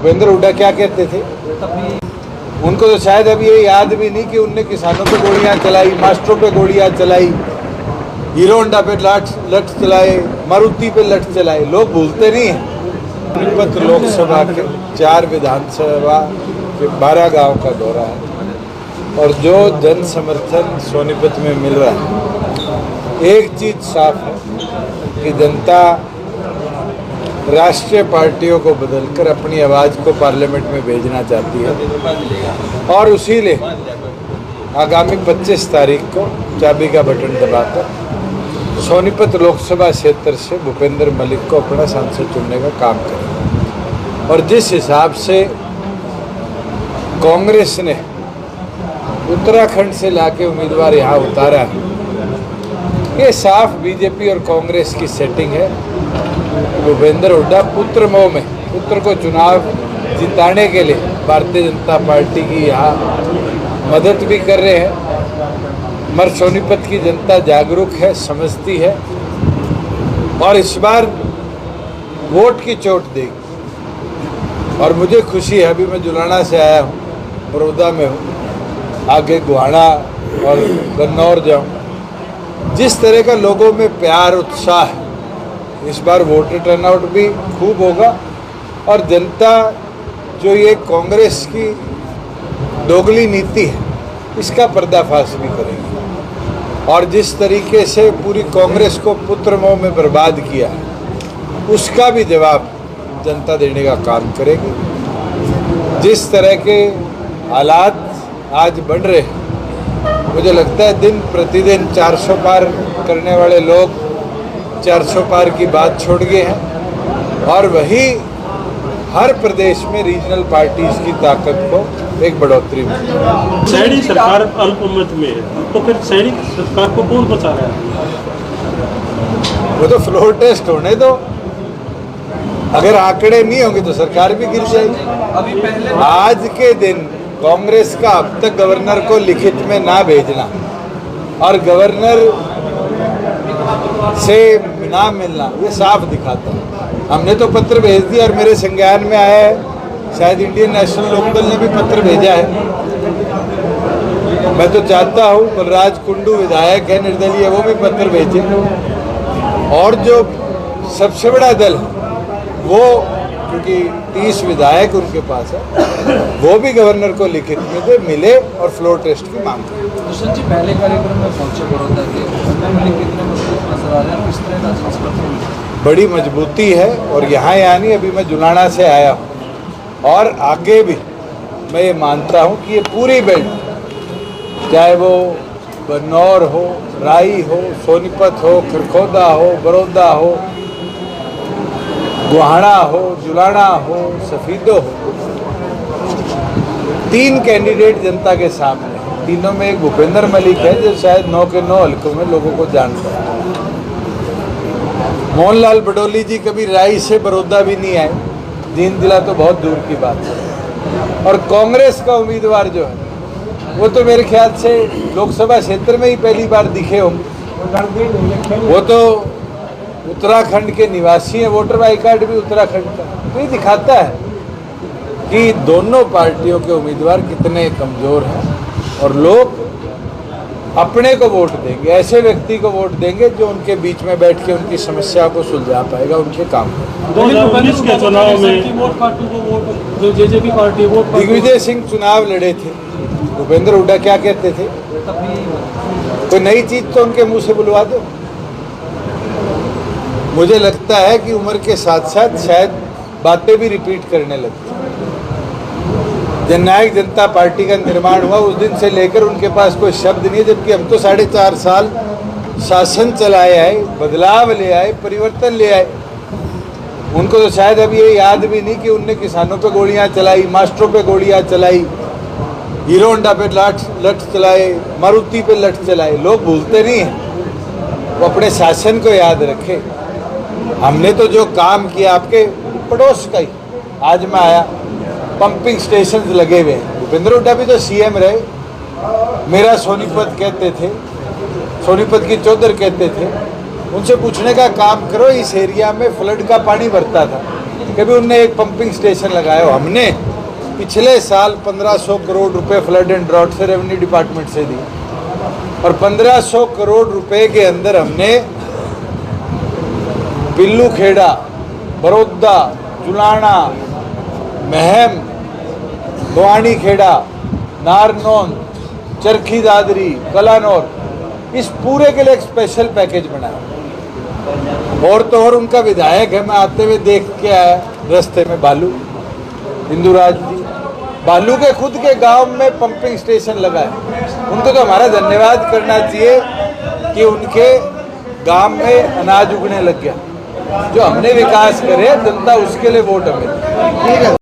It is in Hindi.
भूपेंद्र हुड्डा क्या कहते थे? उनको तो शायद अभी ये याद भी नहीं कि उनने किसानों पे गोलियां चलाई, मास्टरों पे गोलियां चलाई, हीरो होंडा पे लठ चलाए, मारुति पे लठ चलाए। लोग भूलते नहीं हैं। सोनीपत लोकसभा के 4 विधानसभा के 12 गांव का दौरा है और जो जन समर्थन सोनीपत में मिल रहा है, एक चीज साफ है कि जनता राष्ट्रीय पार्टियों को बदलकर अपनी आवाज़ को पार्लियामेंट में भेजना चाहती है और उसी लिए आगामी 25 तारीख को चाबी का बटन दबाकर सोनीपत लोकसभा क्षेत्र से भूपेंद्र मलिक को अपना सांसद चुनने का काम करेगा। और जिस हिसाब से कांग्रेस ने उत्तराखंड से लाके उम्मीदवार यहाँ उतारा है, ये साफ बीजेपी और कांग्रेस की सेटिंग है। भूपेंद्र हुड्डा पुत्र मोह में पुत्र को चुनाव जिताने के लिए भारतीय जनता पार्टी की यहाँ मदद भी कर रहे हैं। मगर सोनीपत की जनता जागरूक है, समझती है और इस बार वोट की चोट देगी। और मुझे खुशी है, अभी मैं जुलाना से आया हूँ, बड़ौदा में हूँ, आगे गुहाना और गन्नौर जाऊँ। जिस तरह का लोगों में प्यार उत्साह है, इस बार वोटर टर्नआउट भी खूब होगा और जनता जो ये कांग्रेस की दोगली नीति है, इसका पर्दाफाश भी करेगी। और जिस तरीके से पूरी कांग्रेस को पुत्र मोह में बर्बाद किया है, उसका भी जवाब जनता देने का काम करेगी। जिस तरह के हालात आज बढ़ रहे हैं, मुझे लगता है दिन प्रतिदिन 400 पार करने वाले लोग 400 पार की बात छोड़ गए हैं और वही हर प्रदेश में रीजनल पार्टीज की ताकत को एक बढ़ोतरी मिली। शहरी सरकार अल्पमत में है, तो फिर शहरी सरकार को कौन बचा रहा है? वो तो फ्लोर टेस्ट होने दो, अगर आंकड़े नहीं होंगे तो सरकार भी गिर जाएगी। आज के दिन कांग्रेस का अब तक गवर्नर को लिखित में ना भेजना और गवर्नर से ना मिलना, ये साफ दिखाता है। हमने तो पत्र भेज दिया और मेरे संज्ञान में आया है, शायद इंडियन नेशनल लोकदल ने भी पत्र भेजा है। मैं तो चाहता हूँ बलराज कुंडू विधायक है निर्दलीय, वो भी पत्र भेजे और जो सबसे बड़ा दल है वो, क्योंकि 30 विधायक उनके पास है, वो भी गवर्नर को लिखित में दे मिले और फ्लोर टेस्ट की मांग करें। दुष्यंत जी पहले कार्यक्रम में पहुंचे बड़ौदा के, कितने मजबूत नजर आ रहे हैं, किस तरह का संस्कृत? बड़ी मजबूती है और यहाँ नहीं, अभी मैं जुलाना से आया हूँ और आगे भी मैं ये मानता हूँ कि ये पूरी बेल्ट, चाहे वो बन्नौर हो, राई हो, सोनीपत हो, खरखोदा हो, बड़ौदा हो, गुहाना हो, जुलाना हो, सफीदो हो, 3 कैंडिडेट जनता के सामने, तीनों में एक भूपेंद्र मलिक है जो शायद 9 के 9 हल्कों में लोगों को जानता है। मोहनलाल बडोली जी कभी राई से बड़ौदा भी नहीं आए, दीन दिला तो बहुत दूर की बात है। और कांग्रेस का उम्मीदवार जो है वो तो मेरे ख्याल से लोकसभा क्षेत्र में ही पहली बार दिखे होंगे। वो तो उत्तराखंड के निवासी हैं, वोटर आई कार्ड भी उत्तराखंड का। तो ये दिखाता है कि दोनों पार्टियों के उम्मीदवार कितने कमज़ोर हैं और लोग अपने को वोट देंगे, ऐसे व्यक्ति को वोट देंगे जो उनके बीच में बैठ के उनकी समस्या को सुलझा पाएगा, उनके काम को। 2019 के चुनाव में दिग्विजय सिंह चुनाव लड़े थे, भूपेंद्र हुड्डा क्या कहते थे? कोई नई चीज तो उनके मुंह से बुलवा दो। मुझे लगता है कि उम्र के साथ साथ शायद बातें भी रिपीट करने लगती। जननायक जनता पार्टी का निर्माण हुआ उस दिन से लेकर उनके पास कोई शब्द नहीं है, जबकि हम तो 4.5 साल शासन चलाए आए, बदलाव ले आए, परिवर्तन ले आए। उनको तो शायद अभी ये याद भी नहीं कि उनने किसानों पे गोलियां चलाई, मास्टरों पे गोलियां चलाई, हीरो होंडा पे लठ चलाए, मारुति पे लठ चलाए। लोग भूलते नहीं हैं, वो अपने शासन को याद रखे। हमने तो जो काम किया आपके पड़ोस का ही, आज मैं आया, पंपिंग स्टेशन लगे हुए हैं। भूपेंद्र हुड्डा भी तो सीएम रहे, मेरा सोनीपत कहते थे, सोनीपत की चौधर कहते थे। उनसे पूछने का काम करो, इस एरिया में फ्लड का पानी भरता था, कभी उनने एक पंपिंग स्टेशन लगाया हो। हमने पिछले साल 1500 करोड़ रुपए फ्लड एंड ड्रॉट से रेवेन्यू डिपार्टमेंट से दी और 1500 करोड़ रुपए के अंदर हमने बिल्लू खेड़ा, बरोदा, जुलाना, महम, भवानी खेड़ा, नारनौंद, चरखी दादरी, कलानौर, इस पूरे के लिए एक स्पेशल पैकेज बनाया। और तो और उनका विधायक है, मैं आते हुए देख के आया रास्ते में, बालू हिंदूराज जी, बालू के खुद के गांव में पंपिंग स्टेशन लगा है। उनको तो हमारा धन्यवाद करना चाहिए कि उनके गांव में अनाज उगने लग गया। जो हमने विकास करे जनता उसके लिए वोट हमें।